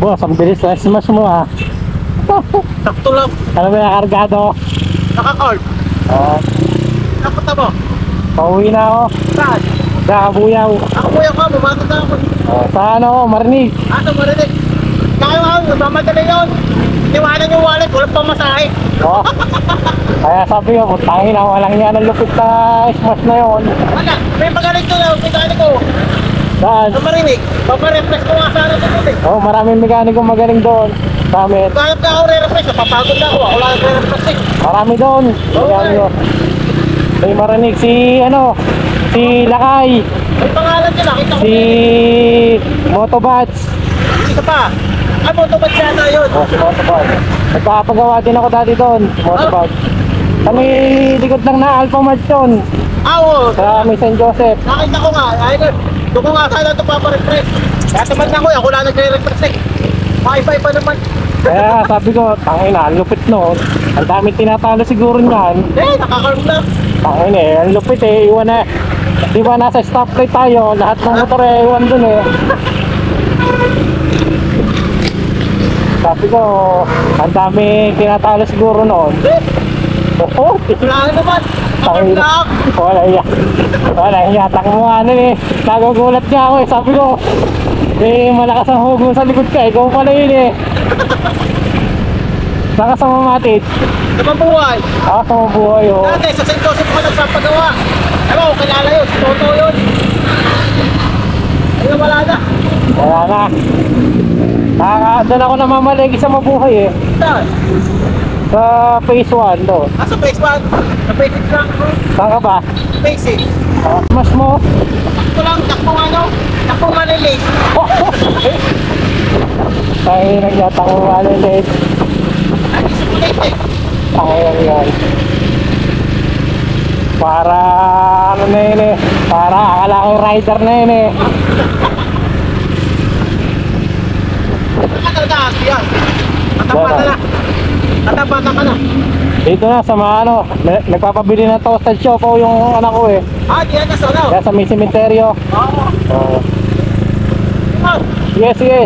Boss, ang bilis na smash mo ah. Sakto lang. Alam mo na kargado. Naka-card. Oo. Napunta mo. Pauwi na ako. Saan? Sa Kabuyaw. Ako kuya ko, bumatod na ako. Sa ano, Marinig. Ano marinig? Kaya nga, nagmamadali yun. Iniwanan yung wallet, walang pamasahe. Oo. Kaya sabi ko, putangin na, walang yan ang lupit na smash na yun. Wala, may magaling to na, mekaniko. Saan? Sa marinig, papareflex ko nga sana ito eh. Oo, maraming mekaniko magaling doon. Sa amin. Kahit na ako re-reflex, napapagod na ako. Ako lang re-reflex eh. Marami doon. Mekaniko. May Marinig si ano, si Lakay, May pangalan nila, kita ko. si Motobats. Isa pa. Ay, motobat siya na yun. Oh, si Motobats. Nagpapagawa din ako dati doon, Motobats. Kami likod lang na Alpha Mart yun, Ah, oo. sa may St. Joseph. Nakita ko nga. Ay, doon ko nga sana ito papareflex. Kaya naman ako, ako lang nagre-reflex eh. Wi-Fi pa naman. Kaya sabi ko, tangina, ang lupit noon. Ang dami tinatalo siguro niyan. Eh, nakakarm na. Tangina eh, ang lupit eh, iwan na. Di ba nasa stoplight tayo, lahat ng motor eh, iwan dun eh. Sabi ko, ang dami tinatalo siguro noon. Oo, Wala naman. Nakakarm tangina. lang. Wala iya. Wala iya, takmo ano eh. Nagugulat nga ako eh, sabi ko, eh malakas ang hugo sa likod ka, ikaw pala yun eh. Saka sa mamatid. Napabuhay. Sa mabuhay oh. Dati, sa St. Joseph ko nagpapagawa. Ewan ko, kilala yun. Si Toto yun. Ayun, wala na. Wala na. Doon ako namamalagi sa mabuhay eh. Saan? Sa phase 1 doon. Ah, sa phase 1. Sa phase 6 lang. Saan ka ba? Phase 6. Mas mo? Takbo lang, takbo ano? Takbo manilig. Tayo nagyata ko malilit. Ay, isa ko late eh. Tayo yan. Para ano na yun eh. Para akala ko rider na yun eh. Saan talaga kasi yan? Matapatan na. Matapatan ka na. Dito na sa mga ano, nagpapabili ng toasted choco yung anak ko eh. Ah, diyan na sa ano? Kaya sa may sementeryo. Oo. Oo. Ah, Yes, yes.